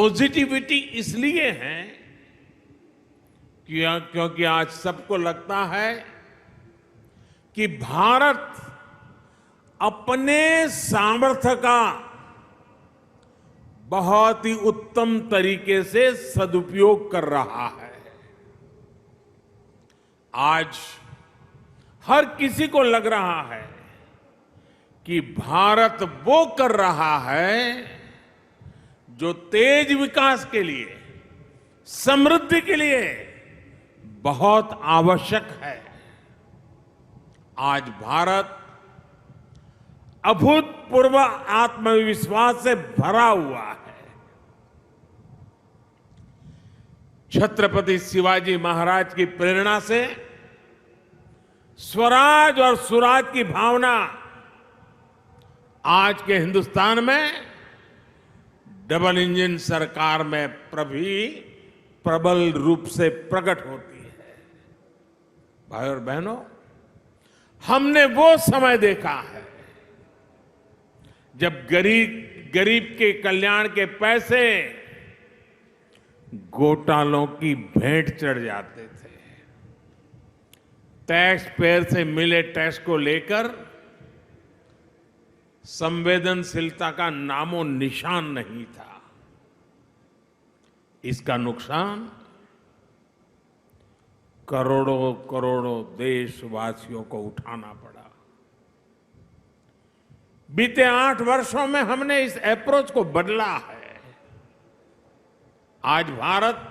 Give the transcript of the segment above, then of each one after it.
Positivity इसलिए है क्योंकि आज सबको लगता है कि भारत अपने सामर्थ्य का बहुत ही उत्तम तरीके से सदुपयोग कर रहा है। आज हर किसी को लग रहा है कि भारत वो कर रहा है जो तेज विकास के लिए, समृद्धि के लिए बहुत आवश्यक है। आज भारत अभूतपूर्व आत्मविश्वास से भरा हुआ है। छत्रपति शिवाजी महाराज की प्रेरणा से स्वराज और सुराज की भावना आज के हिंदुस्तान में डबल इंजन सरकार में प्रबल रूप से प्रकट होती है। भाई और बहनों, हमने वो समय देखा है जब गरीब के कल्याण के पैसे घोटालों की भेंट चढ़ जाते थे। टैक्स पेयर से मिले टैक्स को लेकर संवेदनशीलता का नामो निशान नहीं था। इसका नुकसान करोड़ों करोड़ों देशवासियों को उठाना पड़ा। बीते 8 वर्षों में हमने इस अप्रोच को बदला है। आज भारत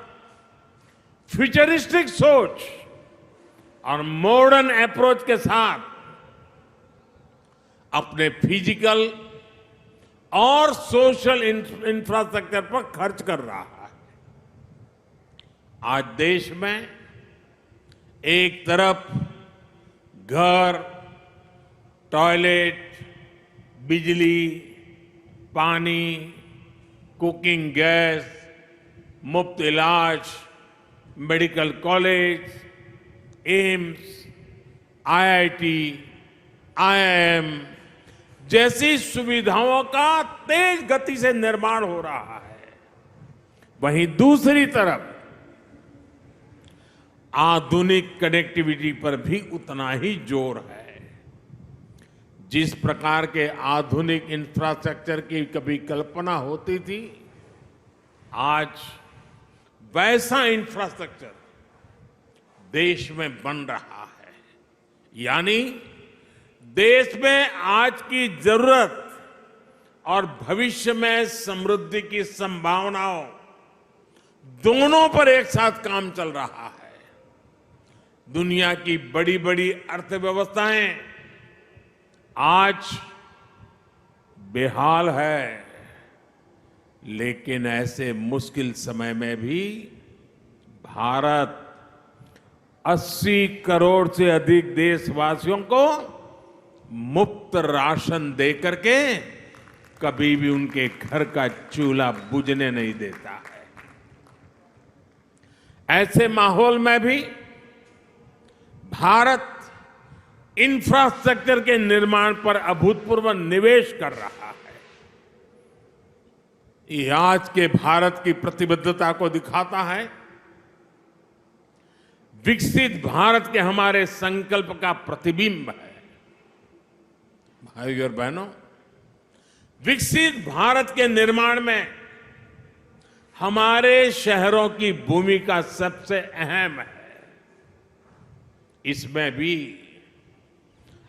फ्यूचरिस्टिक सोच और मॉडर्न अप्रोच के साथ अपने फिजिकल और सोशल इंफ्रास्ट्रक्चर पर खर्च कर रहा है। आज देश में एक तरफ घर, टॉयलेट, बिजली, पानी, कुकिंग गैस, मुफ्त इलाज, medical college, AIIMS, IIT, IIM जैसी सुविधाओं का तेज गति से निर्माण हो रहा है। वहीं दूसरी तरफ आधुनिक कनेक्टिविटी पर भी उतना ही जोर है। जिस प्रकार के आधुनिक इंफ्रास्ट्रक्चर की कभी कल्पना होती थी, आज वैसा इंफ्रास्ट्रक्चर देश में बन रहा है। यानी देश में आज की जरूरत और भविष्य में समृद्धि की संभावनाओं दोनों पर एक साथ काम चल रहा है। दुनिया की बड़ी बड़ी अर्थव्यवस्थाएं आज बेहाल है, लेकिन ऐसे मुश्किल समय में भी भारत 80 करोड़ से अधिक देशवासियों को मुफ्त राशन देकर के कभी भी उनके घर का चूल्हा बुझने नहीं देता है। ऐसे माहौल में भी भारत इंफ्रास्ट्रक्चर के निर्माण पर अभूतपूर्व निवेश कर रहा है। ये आज के भारत की प्रतिबद्धता को दिखाता है। विकसित भारत के हमारे संकल्प का प्रतिबिंब है। भाइयों और बहनों, विकसित भारत के निर्माण में हमारे शहरों की भूमिका सबसे अहम है। इसमें भी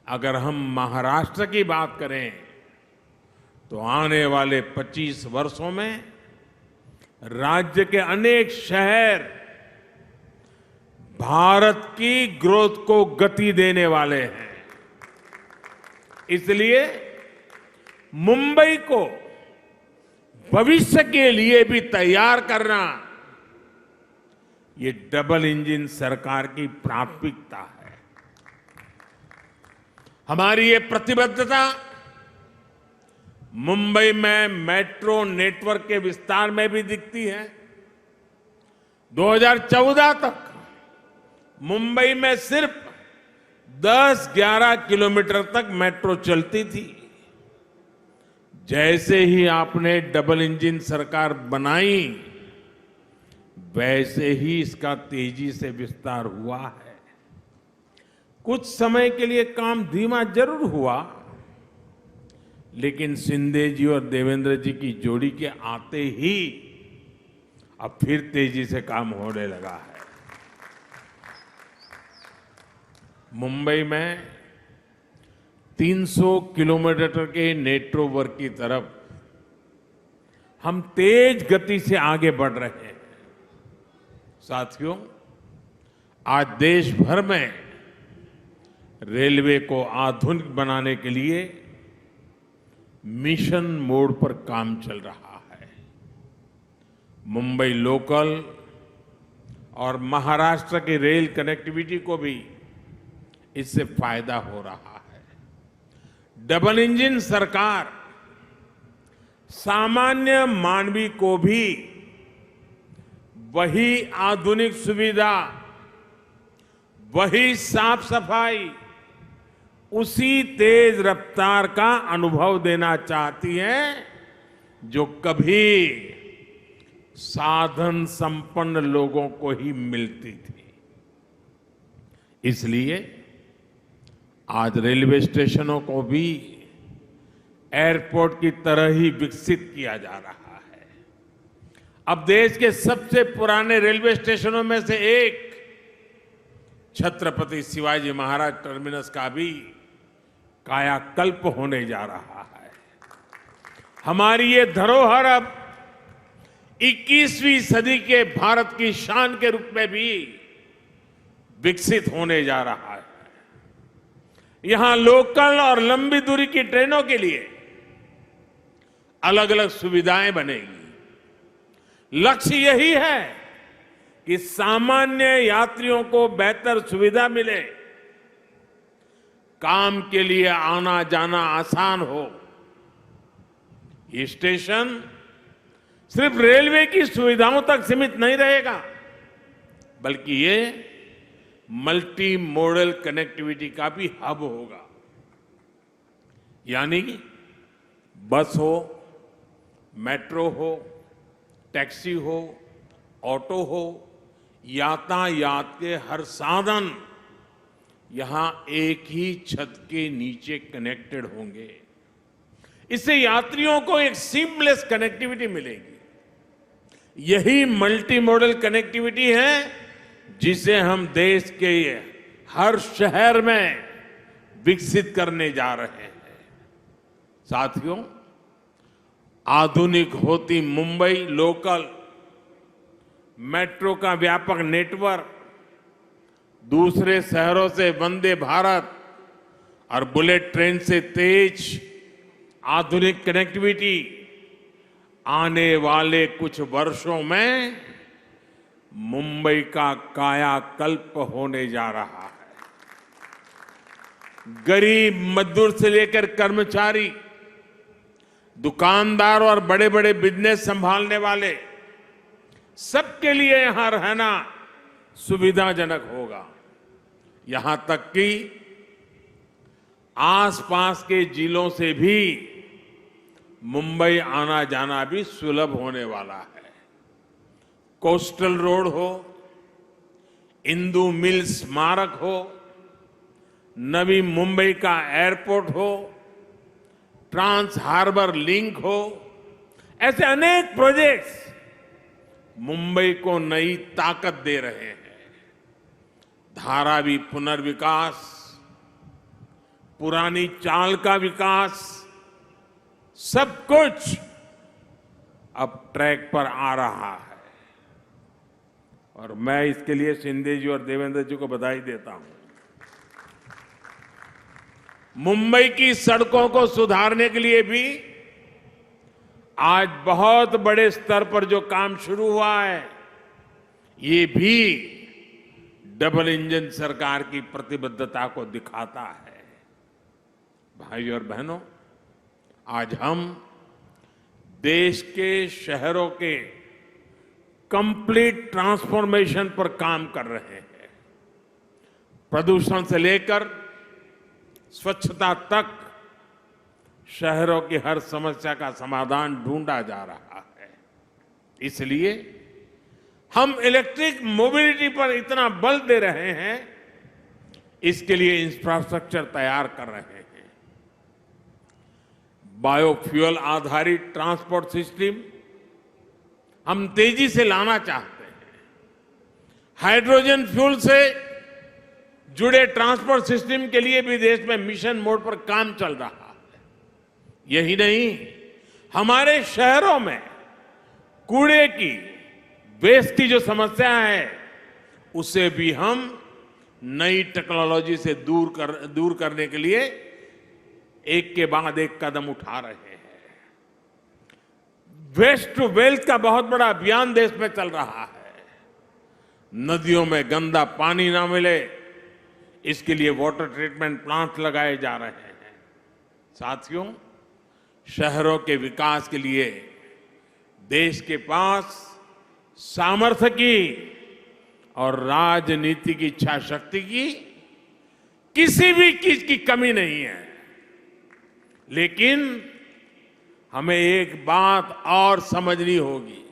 अगर हम महाराष्ट्र की बात करें तो आने वाले 25 वर्षों में राज्य के अनेक शहर भारत की ग्रोथ को गति देने वाले हैं। इसलिए मुंबई को भविष्य के लिए भी तैयार करना ये डबल इंजन सरकार की प्राथमिकता है। हमारी ये प्रतिबद्धता मुंबई में मेट्रो नेटवर्क के विस्तार में भी दिखती है। 2014 तक मुंबई में सिर्फ 10-11 किलोमीटर तक मेट्रो चलती थी, जैसे ही आपने डबल इंजन सरकार बनाई, वैसे ही इसका तेजी से विस्तार हुआ है। कुछ समय के लिए काम धीमा जरूर हुआ, लेकिन शिंदे जी और देवेंद्र जी की जोड़ी के आते ही अब फिर तेजी से काम होने लगा है। मुंबई में 300 किलोमीटर के नेटवर्क की तरफ हम तेज गति से आगे बढ़ रहे हैं। साथियों, आज देश भर में रेलवे को आधुनिक बनाने के लिए मिशन मोड पर काम चल रहा है। मुंबई लोकल और महाराष्ट्र की रेल कनेक्टिविटी को भी इससे फायदा हो रहा है। डबल इंजन सरकार सामान्य मानवी को भी वही आधुनिक सुविधा, वही साफ सफाई, उसी तेज रफ्तार का अनुभव देना चाहती है जो कभी साधन संपन्न लोगों को ही मिलती थी। इसलिए आज रेलवे स्टेशनों को भी एयरपोर्ट की तरह ही विकसित किया जा रहा है। अब देश के सबसे पुराने रेलवे स्टेशनों में से एक छत्रपति शिवाजी महाराज टर्मिनस का भी कायाकल्प होने जा रहा है। हमारी ये धरोहर अब 21वीं सदी के भारत की शान के रूप में भी विकसित होने जा रहा है। यहां लोकल और लंबी दूरी की ट्रेनों के लिए अलग अलग सुविधाएं बनेगी। लक्ष्य यही है कि सामान्य यात्रियों को बेहतर सुविधा मिले, काम के लिए आना जाना आसान हो। ये स्टेशन सिर्फ रेलवे की सुविधाओं तक सीमित नहीं रहेगा, बल्कि ये मल्टी मॉडल कनेक्टिविटी का भी हब होगा। यानी बस हो, मेट्रो हो, टैक्सी हो, ऑटो हो, यातायात के हर साधन यहां एक ही छत के नीचे कनेक्टेड होंगे। इससे यात्रियों को एक सीमलेस कनेक्टिविटी मिलेगी। यही मल्टी मॉडल कनेक्टिविटी है जिसे हम देश के हर शहर में विकसित करने जा रहे हैं। साथियों, आधुनिक होती मुंबई लोकल मेट्रो का व्यापक नेटवर्क, दूसरे शहरों से वंदे भारत और बुलेट ट्रेन से तेज आधुनिक कनेक्टिविटी आने वाले कुछ वर्षों में मुंबई का कायाकल्प होने जा रहा है। गरीब मजदूर से लेकर कर्मचारी, दुकानदार और बड़े बड़े बिजनेस संभालने वाले, सबके लिए यहां रहना सुविधाजनक होगा। यहां तक कि आसपास के जिलों से भी मुंबई आना जाना भी सुलभ होने वाला है। कोस्टल रोड हो, इंदू मिल स्मारक हो, नवी मुंबई का एयरपोर्ट हो, ट्रांस हार्बर लिंक हो, ऐसे अनेक प्रोजेक्ट्स मुंबई को नई ताकत दे रहे हैं। धारावी पुनर्विकास, पुरानी चाल का विकास, सब कुछ अब ट्रैक पर आ रहा है और मैं इसके लिए शिंदे जी और देवेंद्र जी को बधाई देता हूं। मुंबई की सड़कों को सुधारने के लिए भी आज बहुत बड़े स्तर पर जो काम शुरू हुआ है, ये भी डबल इंजन सरकार की प्रतिबद्धता को दिखाता है। भाइयों और बहनों, आज हम देश के शहरों के कंप्लीट ट्रांसफॉर्मेशन पर काम कर रहे हैं। प्रदूषण से लेकर स्वच्छता तक, शहरों की हर समस्या का समाधान ढूंढा जा रहा है। इसलिए हम इलेक्ट्रिक मोबिलिटी पर इतना बल दे रहे हैं, इसके लिए इंफ्रास्ट्रक्चर तैयार कर रहे हैं। बायोफ्यूल आधारित ट्रांसपोर्ट सिस्टम हम तेजी से लाना चाहते हैं। हाइड्रोजन फ्यूल से जुड़े ट्रांसपोर्ट सिस्टम के लिए भी देश में मिशन मोड पर काम चल रहा है। यही नहीं, हमारे शहरों में कूड़े की, वेस्ट की जो समस्या है, उसे भी हम नई टेक्नोलॉजी से दूर करने के लिए एक के बाद एक कदम उठा रहे हैं। वेस्ट टू वेल्थ का बहुत बड़ा अभियान देश में चल रहा है। नदियों में गंदा पानी ना मिले, इसके लिए वाटर ट्रीटमेंट प्लांट लगाए जा रहे हैं। साथियों, शहरों के विकास के लिए देश के पास सामर्थ्य की और राजनीति की इच्छा शक्ति की किसी भी चीज की कमी नहीं है। लेकिन हमें एक बात और समझनी होगी।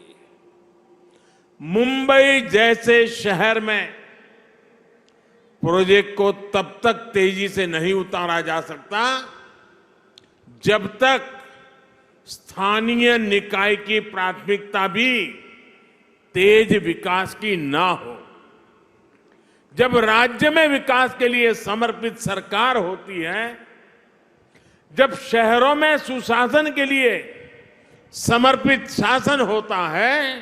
मुंबई जैसे शहर में प्रोजेक्ट को तब तक तेजी से नहीं उतारा जा सकता जब तक स्थानीय निकाय की प्राथमिकता भी तेज विकास की ना हो। जब राज्य में विकास के लिए समर्पित सरकार होती है, जब शहरों में सुशासन के लिए समर्पित शासन होता है,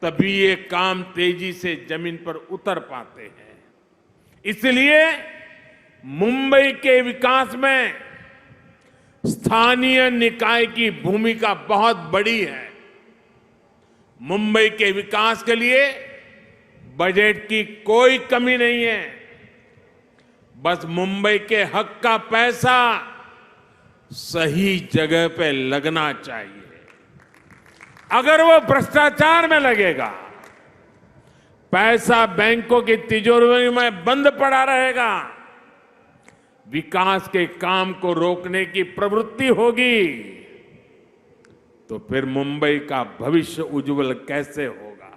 तभी ये काम तेजी से जमीन पर उतर पाते हैं। इसलिए मुंबई के विकास में स्थानीय निकाय की भूमिका बहुत बड़ी है। मुंबई के विकास के लिए बजट की कोई कमी नहीं है। बस मुंबई के हक का पैसा सही जगह पे लगना चाहिए। अगर वो भ्रष्टाचार में लगेगा, पैसा बैंकों की तिजोरी में बंद पड़ा रहेगा, विकास के काम को रोकने की प्रवृत्ति होगी, तो फिर मुंबई का भविष्य उज्जवल कैसे होगा?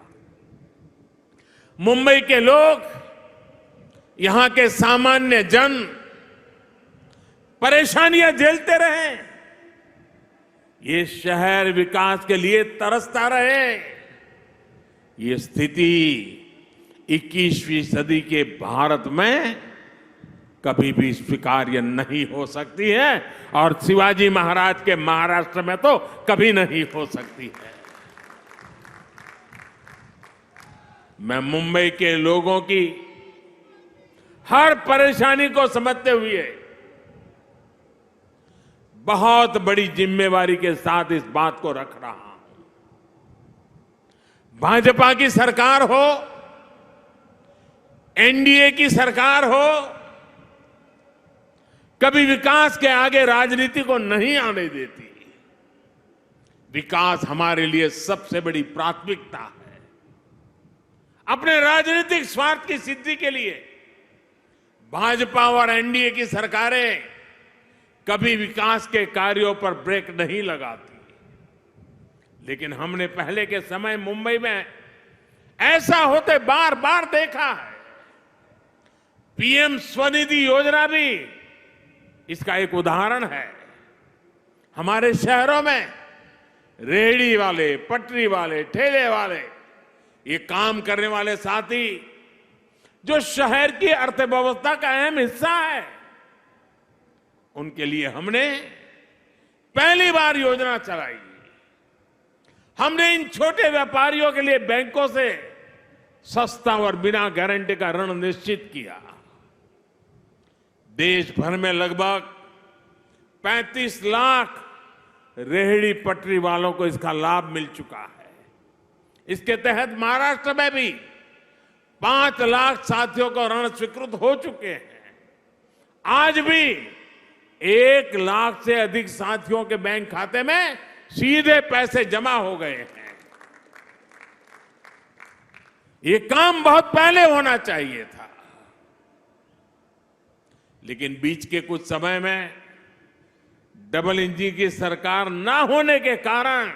मुंबई के लोग, यहां के सामान्य जन परेशानियां झेलते रहे, ये शहर विकास के लिए तरसता रहे। ये स्थिति 21वीं सदी के भारत में कभी भी स्वीकार्य नहीं हो सकती है और शिवाजी महाराज के महाराष्ट्र में तो कभी नहीं हो सकती है। मैं मुंबई के लोगों की हर परेशानी को समझते हुए बहुत बड़ी जिम्मेवारी के साथ इस बात को रख रहा हूं। भाजपा की सरकार हो, एनडीए की सरकार हो, कभी विकास के आगे राजनीति को नहीं आने देती। विकास हमारे लिए सबसे बड़ी प्राथमिकता है। अपने राजनीतिक स्वार्थ की सिद्धि के लिए भाजपा और एनडीए की सरकारें कभी विकास के कार्यों पर ब्रेक नहीं लगाती। लेकिन हमने पहले के समय मुंबई में ऐसा होते बार बार देखा है। पीएम स्वनिधि योजना भी इसका एक उदाहरण है। हमारे शहरों में रेहड़ी वाले, पटरी वाले, ठेले वाले, ये काम करने वाले साथी जो शहर की अर्थव्यवस्था का अहम हिस्सा है, उनके लिए हमने पहली बार योजना चलाई। हमने इन छोटे व्यापारियों के लिए बैंकों से सस्ता और बिना गारंटी का ऋण निश्चित किया। देश भर में लगभग 35 लाख रेहड़ी पटरी वालों को इसका लाभ मिल चुका है। इसके तहत महाराष्ट्र में भी 5 लाख साथियों को ऋण स्वीकृत हो चुके हैं। आज भी 1 लाख से अधिक साथियों के बैंक खाते में सीधे पैसे जमा हो गए हैं। ये काम बहुत पहले होना चाहिए था, लेकिन बीच के कुछ समय में डबल इंजन की सरकार ना होने के कारण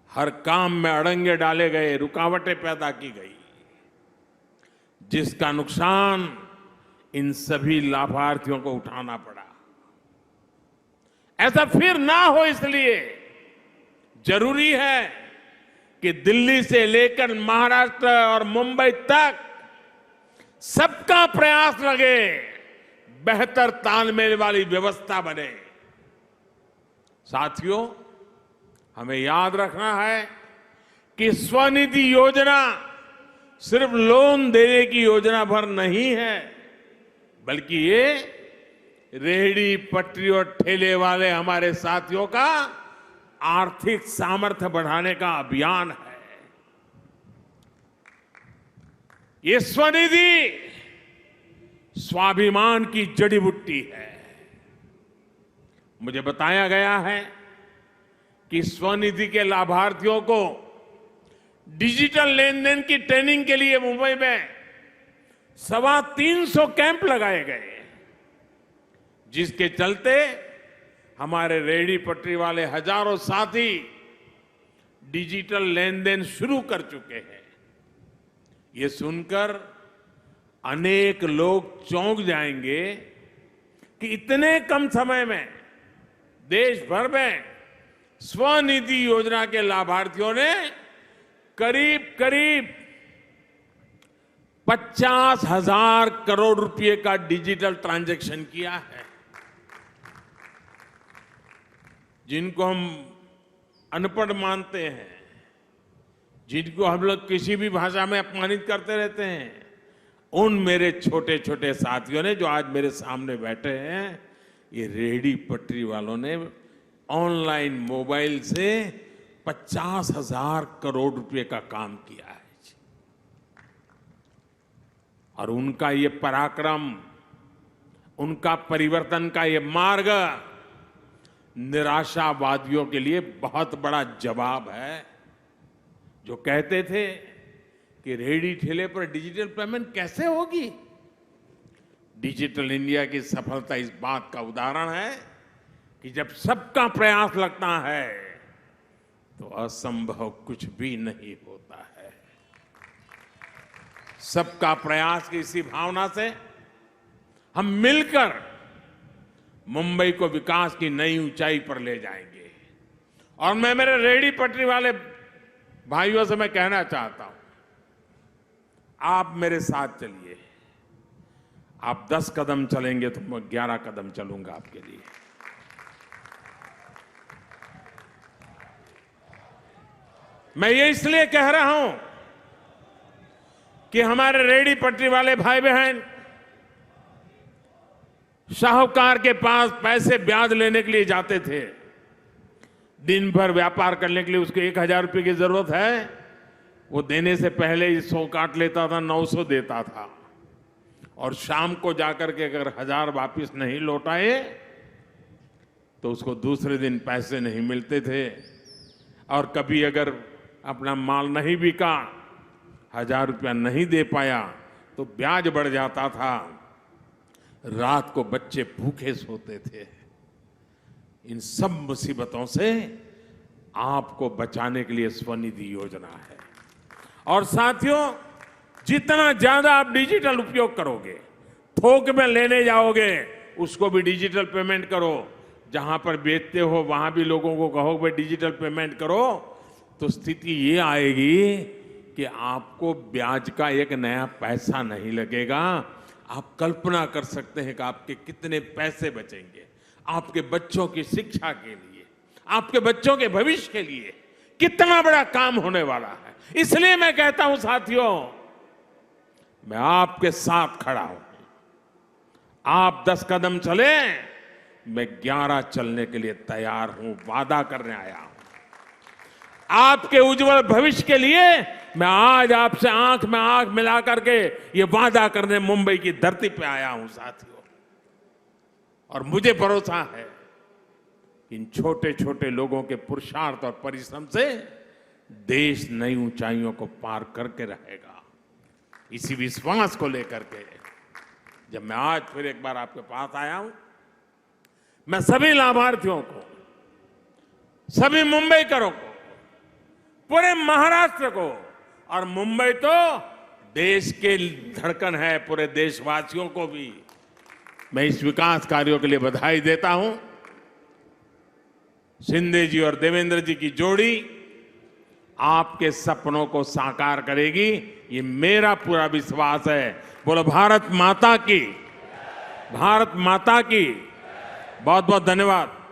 हर काम में अड़ंगे डाले गए, रुकावटें पैदा की गई, जिसका नुकसान इन सभी लाभार्थियों को उठाना पड़ा। ऐसा फिर ना हो, इसलिए जरूरी है कि दिल्ली से लेकर महाराष्ट्र और मुंबई तक सबका प्रयास लगे, बेहतर तालमेल वाली व्यवस्था बने। साथियों, हमें याद रखना है कि स्वनिधि योजना सिर्फ लोन देने की योजना भर नहीं है, बल्कि ये रेहड़ी पटरी और ठेले वाले हमारे साथियों का आर्थिक सामर्थ्य बढ़ाने का अभियान है। ये स्वनिधि स्वाभिमान की जड़ी बूटी है। मुझे बताया गया है कि स्वनिधि के लाभार्थियों को डिजिटल लेन देन की ट्रेनिंग के लिए मुंबई में 325 कैंप लगाए गए, जिसके चलते हमारे रेहड़ी पटरी वाले हजारों साथी डिजिटल लेन देन शुरू कर चुके हैं। ये सुनकर अनेक लोग चौंक जाएंगे कि इतने कम समय में देश भर में स्वनिधि योजना के लाभार्थियों ने करीब करीब 50,000 करोड़ रुपए का डिजिटल ट्रांजैक्शन किया है। जिनको हम अनपढ़ मानते हैं, जिनको हम लोग किसी भी भाषा में अपमानित करते रहते हैं, उन मेरे छोटे छोटे साथियों ने जो आज मेरे सामने बैठे हैं, ये रेहड़ी पटरी वालों ने ऑनलाइन मोबाइल से 50,000 करोड़ रुपए का काम किया है। और उनका ये पराक्रम, उनका परिवर्तन का ये मार्ग निराशावादियों के लिए बहुत बड़ा जवाब है, जो कहते थे कि रेहड़ी ठेले पर डिजिटल पेमेंट कैसे होगी। डिजिटल इंडिया की सफलता इस बात का उदाहरण है कि जब सबका प्रयास लगता है तो असंभव कुछ भी नहीं होता है। सबका प्रयास की इसी भावना से हम मिलकर मुंबई को विकास की नई ऊंचाई पर ले जाएंगे। और मैं मेरे रेहड़ी पटरी वाले भाइयों से मैं कहना चाहता हूं, आप मेरे साथ चलिए। आप 10 कदम चलेंगे तो मैं 11 कदम चलूंगा आपके लिए। मैं ये इसलिए कह रहा हूं कि हमारे रेहड़ी पटरी वाले भाई बहन साहूकार के पास पैसे ब्याज लेने के लिए जाते थे। दिन भर व्यापार करने के लिए उसको 1,000 रुपए की जरूरत है, वो देने से पहले ही 100 काट लेता था, 900 देता था। और शाम को जाकर के अगर 1,000 वापिस नहीं लौटाए तो उसको दूसरे दिन पैसे नहीं मिलते थे। और कभी अगर अपना माल नहीं बिका, 1,000 रुपया नहीं दे पाया तो ब्याज बढ़ जाता था। रात को बच्चे भूखे सोते थे। इन सब मुसीबतों से आपको बचाने के लिए स्वनिधि योजना है। और साथियों, जितना ज्यादा आप डिजिटल उपयोग करोगे, थोक में लेने जाओगे, उसको भी डिजिटल पेमेंट करो। जहां पर बेचते हो वहां भी लोगों को कहो भाई डिजिटल पेमेंट करो, तो स्थिति ये आएगी कि आपको ब्याज का एक नया पैसा नहीं लगेगा। आप कल्पना कर सकते हैं कि आपके कितने पैसे बचेंगे। आपके बच्चों की शिक्षा के लिए, आपके बच्चों के भविष्य के लिए कितना बड़ा काम होने वाला है। इसलिए मैं कहता हूं साथियों, मैं आपके साथ खड़ा हूं। आप 10 कदम चले, मैं 11 चलने के लिए तैयार हूं, वादा करने आया हूं। आपके उज्जवल भविष्य के लिए मैं आज आपसे आंख में आंख मिला करके ये वादा करने मुंबई की धरती पे आया हूं साथियों। और मुझे भरोसा है कि इन छोटे छोटे लोगों के पुरुषार्थ और परिश्रम से देश नई ऊंचाइयों को पार करके रहेगा। इसी विश्वास को लेकर के जब मैं आज फिर एक बार आपके पास आया हूं, मैं सभी लाभार्थियों को, सभी मुंबईकरों को, पूरे महाराष्ट्र को, और मुंबई तो देश के धड़कन है, पूरे देशवासियों को भी मैं इस विकास कार्यों के लिए बधाई देता हूं। शिंदे जी और देवेंद्र जी की जोड़ी आपके सपनों को साकार करेगी, ये मेरा पूरा विश्वास है। बोलो भारत माता की, भारत माता की। बहुत बहुत धन्यवाद।